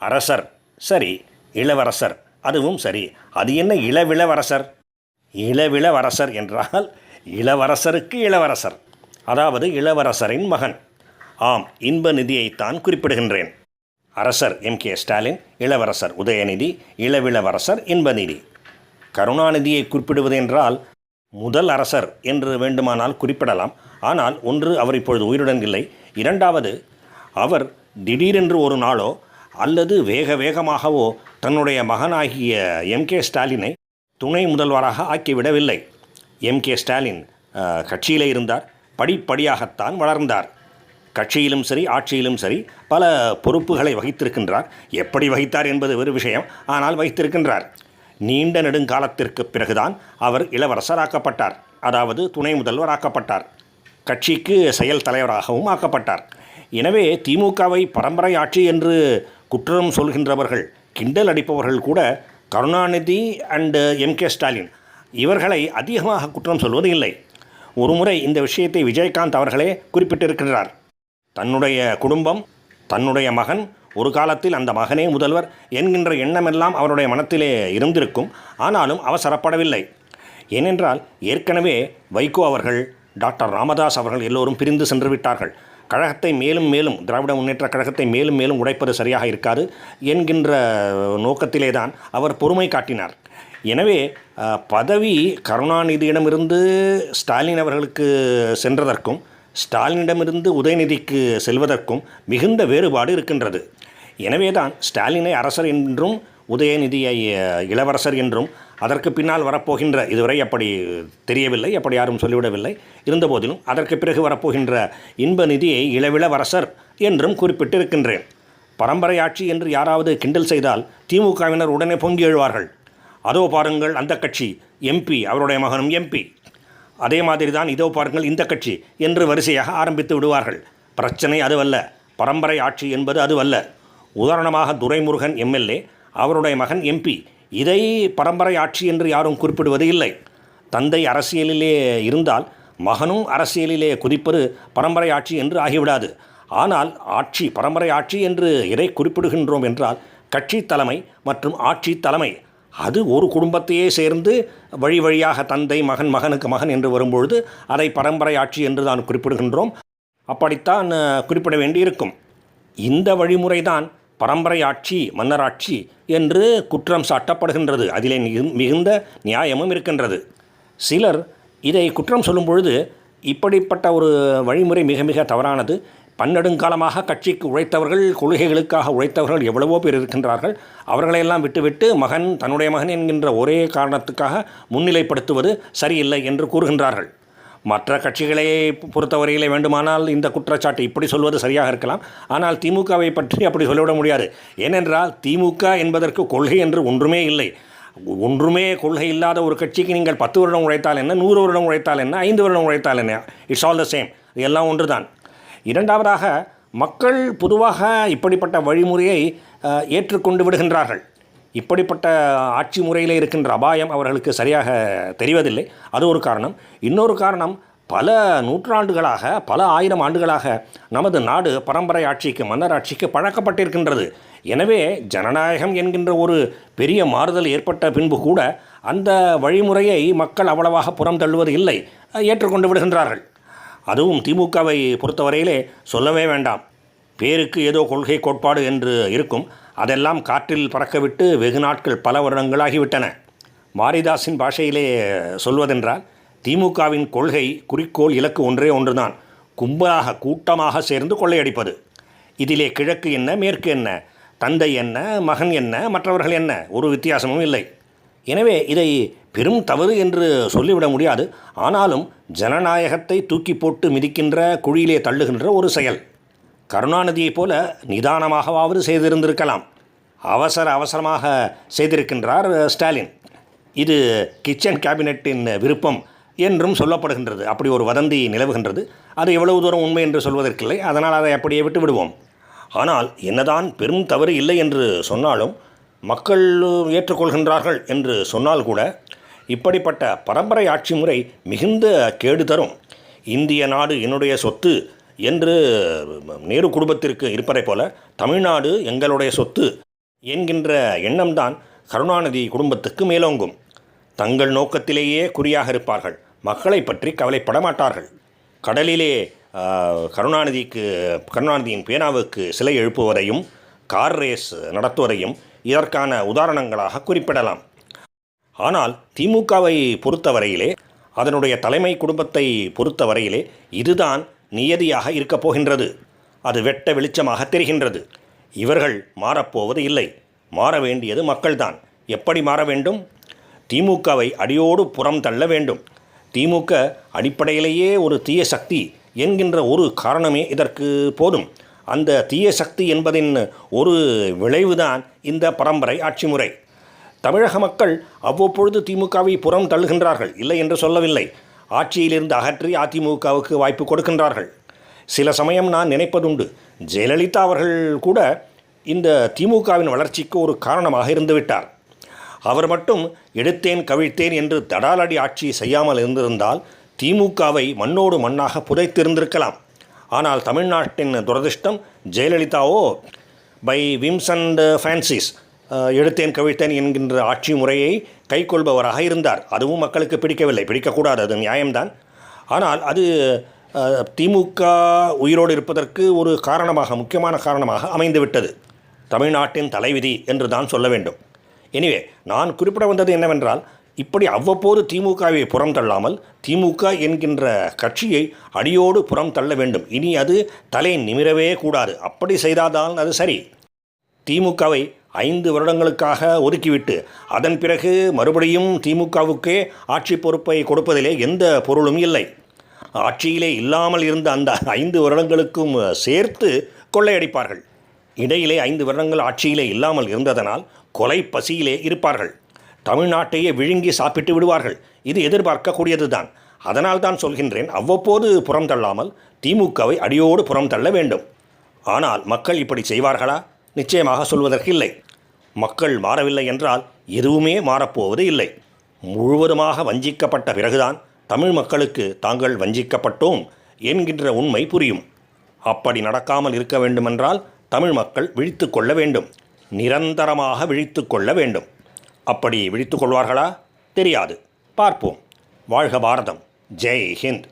அரசர் சரி, இளவரசர் அதுவும் சரி. அது என்ன இளவிளவரசர்? இளவிளவரசர் என்றால் இளவரசருக்கு இளவரசர், அதாவது இளவரசரின் மகன். ஆம், இன்ப நிதியைத்தான் குறிப்பிடுகின்றேன். அரசர் கே ஸ்டாலின், இளவரசர் உதயநிதி, இளவிளவரசர் இன்பநிதி. கருணாநிதியை குறிப்பிடுவது என்றால் முதல் அரசர் என்று வேண்டுமானால் குறிப்பிடலாம். ஆனால் ஒன்று, அவர் இப்பொழுது உயிருடன் இல்லை. இரண்டாவது, அவர் திடீரென்று ஒரு நாளோ அல்லது வேக வேகமாகவோ தன்னுடைய மகனாகிய கே ஸ்டாலினை துணை முதல்வராக ஆக்கிவிடவில்லை. கே ஸ்டாலின் கட்சியிலே இருந்தார், படிப்படியாகத்தான் வளர்ந்தார். கட்சியிலும் சரி, ஆட்சியிலும் சரி பல பொறுப்புகளை வகித்திருக்கின்றார். எப்படி வகித்தார் என்பது ஒரு விஷயம், ஆனால் வகித்திருக்கின்றார். நீண்ட நெடுங்காலத்திற்கு பிறகுதான் அவர் இளவரசர் ஆக்கப்பட்டார், அதாவது துணை முதல்வர் ஆக்கப்பட்டார். கட்சிக்கு செயல் தலைவராகவும் ஆக்கப்பட்டார். எனவே திமுகவை பரம்பரை ஆட்சி என்று குற்றம் சொல்கின்றவர்கள், கிண்டல் அடிப்பவர்கள் கூட கருணாநிதி அண்டு கே ஸ்டாலின் இவர்களை அதிகமாக குற்றம் சொல்வது இல்லை. ஒருமுறை இந்த விஷயத்தை விஜயகாந்த் அவர்களே குறிப்பிட்டிருக்கிறார். தன்னுடைய குடும்பம், தன்னுடைய மகன், ஒரு காலத்தில் அந்த மகனே முதல்வர் என்கின்ற எண்ணமெல்லாம் அவருடைய மனத்திலே இருந்திருக்கும். ஆனாலும் அவசரப்படவில்லை. ஏனென்றால் ஏற்கனவே வைகோ அவர்கள், டாக்டர் ராமதாஸ் அவர்கள் எல்லோரும் பிரிந்து சென்று விட்டார்கள். கழகத்தை மேலும் மேலும், திராவிட முன்னேற்ற கழகத்தை மேலும் மேலும் உடைப்பது சரியாக இருக்காது என்கின்ற நோக்கத்திலே தான் அவர் பொறுமை காட்டினார். எனவே பதவி கருணாநிதியிடமிருந்து ஸ்டாலின் அவர்களுக்கு சென்றதற்கும் ஸ்டாலினிடமிருந்து உதயநிதிக்கு செல்வதற்கும் மிகுந்த வேறுபாடு இருக்கின்றது. எனவே தான் ஸ்டாலினை அரசர் என்றும் உதயநிதியை இளவரசர் என்றும், அதற்கு பின்னால் வரப்போகின்ற, இதுவரை அப்படி தெரியவில்லை, அப்படி யாரும் சொல்லிவிடவில்லை, இருந்தபோதிலும் அதற்கு பிறகு வரப்போகின்ற இன்பநிதியை இளவிளவரசர் என்றும் குறிப்பிட்டிருக்கின்றேன். பரம்பரை ஆட்சி என்று யாராவது கிண்டல் செய்தால் திமுகவினர் உடனே பொங்கி எழுவார்கள். அதோ பாருங்கள் அந்த கட்சி எம்பி, அவருடைய மகனும் எம்பி, அதே மாதிரி தான் இதோ பாருங்கள் இந்த கட்சி என்று வரிசையாக ஆரம்பித்து விடுவார்கள். பிரச்சனை அதுவல்ல. பரம்பரை ஆட்சி என்பது அதுவல்ல. உதாரணமாக துரைமுருகன் எம்எல்ஏ, அவருடைய மகன் எம்பி. இதை பரம்பரை ஆட்சி என்று யாரும் குறிப்பிடுவது இல்லை. தந்தை அரசியலிலே இருந்தால் மகனும் அரசியலிலே குதிப்பது பரம்பரை ஆட்சி என்று ஆகிவிடாது. ஆனால் ஆட்சி, பரம்பரை ஆட்சி என்று எதை குறிப்பிடுகின்றோம் என்றால் கட்சி தலைமை மற்றும் ஆட்சி தலைமை, அது ஒரு குடும்பத்தையே சேர்ந்து வழி வழியாக தந்தை மகன், மகனுக்கு மகன் என்று வரும்பொழுது அதை பரம்பரை ஆட்சி என்று தான் குறிப்பிடுகின்றோம். அப்படித்தான் குறிப்பிட வேண்டியிருக்கும். இந்த வழிமுறைதான் பரம்பரை ஆட்சி, மன்னராட்சி என்று குற்றம் சாட்டப்படுகின்றது. அதிலே மிகுந்த நியாயமும் இருக்கின்றது. சிலர் இதை குற்றம் சொல்லும் பொழுது இப்படிப்பட்ட ஒரு வழிமுறை மிக மிக தவறானது. பன்னெடுங்காலமாக கட்சிக்கு உழைத்தவர்கள், கொள்கைகளுக்காக உழைத்தவர்கள் எவ்வளவோ பேர் இருக்கின்றார்கள். அவர்களையெல்லாம் விட்டுவிட்டு மகன், தன்னுடைய மகன் என்கின்ற ஒரே காரணத்துக்காக முன்னிலைப்படுத்துவது சரியில்லை என்று கூறுகின்றார்கள். மற்ற கட்சிகளை பொறுத்தவரையிலே வேண்டுமானால் இந்த குற்றச்சாட்டு இப்படி சொல்வது சரியாக இருக்கலாம். ஆனால் திமுகவை பற்றி அப்படி சொல்லிவிட முடியாது. ஏனென்றால் திமுக என்பதற்கு கொள்கை என்று ஒன்றுமே இல்லை. ஒன்றுமே கொள்கை இல்லாத ஒரு கட்சிக்கு நீங்கள் 10 வருடம் உழைத்தால் என்ன, 100 வருடம் உழைத்தால் என்ன, 5 வருடம் உழைத்தால் என்ன, இட்ஸ் ஆல் த சேம். எல்லாம் ஒன்று தான். இரண்டாவதாக, மக்கள் பொதுவாக இப்படிப்பட்ட வழிமுறையை ஏற்றுக்கொண்டு விடுகின்றார்கள். இப்படிப்பட்ட ஆட்சி முறையில் இருக்கின்ற அபாயம் அவர்களுக்கு சரியாக தெரிவதில்லை. அது ஒரு காரணம். இன்னொரு காரணம், பல நூற்றாண்டுகளாக, பல ஆயிரம் ஆண்டுகளாக நமது நாடு பரம்பரை ஆட்சிக்கு, மன்னர் ஆட்சிக்கு பழக்கப்பட்டிருக்கின்றது. எனவே ஜனநாயகம் என்கின்ற ஒரு பெரிய மாறுதல் ஏற்பட்ட பின்பு கூட அந்த வழிமுறையை மக்கள் அவ்வளவாக புறம் தள்ளுவது இல்லை, ஏற்றுக்கொண்டு விடுகின்றார்கள். அதுவும் திமுகவை பொறுத்தவரையிலே சொல்லவே வேண்டாம். பேருக்கு ஏதோ கொள்கை கோட்பாடு என்று இருக்கும், அதெல்லாம் காற்றில் பறக்கவிட்டு வெகு நாட்கள், பல வருடங்களாகிவிட்டன. மாரிதாஸின் பாஷையிலே சொல்வதென்றால் திமுகவின் கொள்கை, குறிக்கோள், இலக்கு ஒன்றே ஒன்றுதான்: கும்பலாக, கூட்டமாக சேர்ந்து கொள்ளையடிப்பது. இதிலே கிழக்கு என்ன, மேற்கு என்ன, தந்தை என்ன, மகன் என்ன, மற்றவர்கள் என்ன, ஒரு வித்தியாசமும் இல்லை. எனவே இதை பெரும் தவறு என்று சொல்லிவிட முடியாது. ஆனாலும் ஜனநாயகத்தை தூக்கி போட்டு மிதிக்கின்ற, குழியிலே தள்ளுகின்ற ஒரு செயல். கருணாநிதியைப் போல நிதானமாகவாவது செய்திருந்திருக்கலாம். அவசரமாக செய்திருக்கின்றார் ஸ்டாலின். இது கிச்சன் கேபினெட்டின் விருப்பம் என்றும் சொல்லப்படுகின்றது. அப்படி ஒரு வதந்தி நிலவுகின்றது. அது எவ்வளவு தூரம் உண்மை என்று சொல்வதற்கில்லை. அதனால் அதை அப்படியே விட்டு விடுவோம். ஆனால் என்னதான் பெரும் தவறு இல்லை என்று சொன்னாலும், மக்கள் ஏற்றுக்கொள்கின்றார்கள் என்று சொன்னால் கூட, இப்படிப்பட்ட பரம்பரை ஆட்சி முறை மிகுந்த கேடு தரும். இந்திய நாடு என்னுடைய சொத்து என்று நேரு குடும்பத்திற்கு இருப்பதைப் போல தமிழ்நாடு எங்களுடைய சொத்து என்கின்ற எண்ணம்தான் கருணாநிதி குடும்பத்துக்கு மேலோங்கும். தங்கள் நோக்கத்திலேயே குறியாக இருப்பார்கள். மக்களை பற்றி கவலைப்பட மாட்டார்கள். கடலிலே கருணாநிதியின் பேனாவுக்கு சிலை எழுப்புவதையும் கார் ரேஸ் நடத்துவதையும் இதற்கான உதாரணங்களாக குறிப்பிடலாம். ஆனால் திமுகவை பொறுத்தவரையிலே, அதனுடைய தலைமை குடும்பத்தை பொறுத்தவரையிலே இதுதான் நியதியாக இருக்கப் போகின்றது. அது வெட்ட வெளிச்சமாக தெரிகின்றது. இவர்கள் மாறப்போவது இல்லை. மாற வேண்டியது மக்கள்தான். எப்படி மாற வேண்டும்? திமுகவை அடியோடு புறம் தள்ள வேண்டும். திமுக அடிப்படையிலேயே ஒரு தீய சக்தி என்கின்ற ஒரு காரணமே இதற்கு போதும். அந்த தீய சக்தி என்பதின் ஒரு விளைவுதான் இந்த பரம்பரை ஆட்சி முறை. தமிழக மக்கள் அவ்வப்பொழுது திமுகவை புறம் தள்ளுகின்றார்கள், இல்லை என்று சொல்லவில்லை. ஆட்சியிலிருந்து அகற்றி அதிமுகவுக்கு வாய்ப்பு கொடுக்கின்றார்கள். சில சமயம் நான் நினைப்பதுண்டு, ஜெயலலிதா அவர்கள் கூட இந்த திமுகவின் வளர்ச்சிக்கு ஒரு காரணமாக இருந்துவிட்டார். அவர் மட்டும் எடுத்தேன் கவிழ்த்தேன் என்று தடாலடி ஆட்சி செய்யாமல் இருந்திருந்தால் திமுகவை மண்ணோடு மண்ணாக புதைத்திருந்திருக்கலாம். ஆனால் தமிழ்நாட்டின் துரதிர்ஷ்டம், ஜெயலலிதாவோ பை விம்ஸ் அண்ட் ஃபேன்சிஸ் எடுத்தேன் கவிழ்த்தேன் என்கின்ற ஆட்சி முறையை கைக்கொள்பவராக இருந்தார். அதுவும் மக்களுக்கு பிடிக்கவில்லை. பிடிக்கக்கூடாது, அது நியாயம்தான். ஆனால் அது திமுக உயிரோடு இருப்பதற்கு ஒரு காரணமாக, முக்கியமான காரணமாக அமைந்துவிட்டது. தமிழ்நாட்டின் தலைவிதி என்று தான் சொல்ல வேண்டும். எனிவே, நான் குறிப்பிட வந்தது என்னவென்றால், இப்படி அவ்வப்போது திமுகவை புறம் தள்ளாமல் திமுக என்கின்ற கட்சியை அடியோடு புறம் தள்ள வேண்டும். இனி அது தலை நிமிரவே கூடாது. அப்படி செய்தால்தான் அது சரி. திமுகவை 5 வருடங்களுக்காக ஒதுக்கிவிட்டு அதன் பிறகு மறுபடியும் திமுகவுக்கே ஆட்சி பொறுப்பை கொடுப்பதிலே எந்த பொருளும் இல்லை. ஆட்சியிலே இல்லாமல் இருந்த அந்த 5 வருடங்களுக்கும் சேர்த்து கொள்ளையடிப்பார்கள். இடையிலே 5 வருடங்கள் ஆட்சியிலே இல்லாமல் இருந்ததனால் கொலை பசியிலே இருப்பார்கள். தமிழ்நாட்டையே விழுங்கி சாப்பிட்டு விடுவார்கள். இது எதிர்பார்க்கக்கூடியது தான். அதனால் தான் சொல்கின்றேன், அவ்வப்போது புறம் தள்ளாமல் திமுகவை அடியோடு புறம் தள்ள வேண்டும். ஆனால் மக்கள் இப்படி செய்வார்களா? நிச்சயமாக சொல்வதற்கு இல்லை. மக்கள் மாறவில்லை என்றால் எதுவுமே மாறப்போவது இல்லை. முழுவதுமாக வஞ்சிக்கப்பட்ட பிறகுதான் தமிழ் மக்களுக்கு தாங்கள் வஞ்சிக்கப்பட்டோம் என்கின்ற உண்மை புரியும். அப்படி நடக்காமல் இருக்க வேண்டுமென்றால் தமிழ் மக்கள் விழித்து கொள்ள வேண்டும். நிரந்தரமாக விழித்து கொள்ள வேண்டும். அப்படி விழித்து கொள்வார்களா? தெரியாது. பார்ப்போம். வாழ்க பாரதம். ஜெய் ஹிந்த்.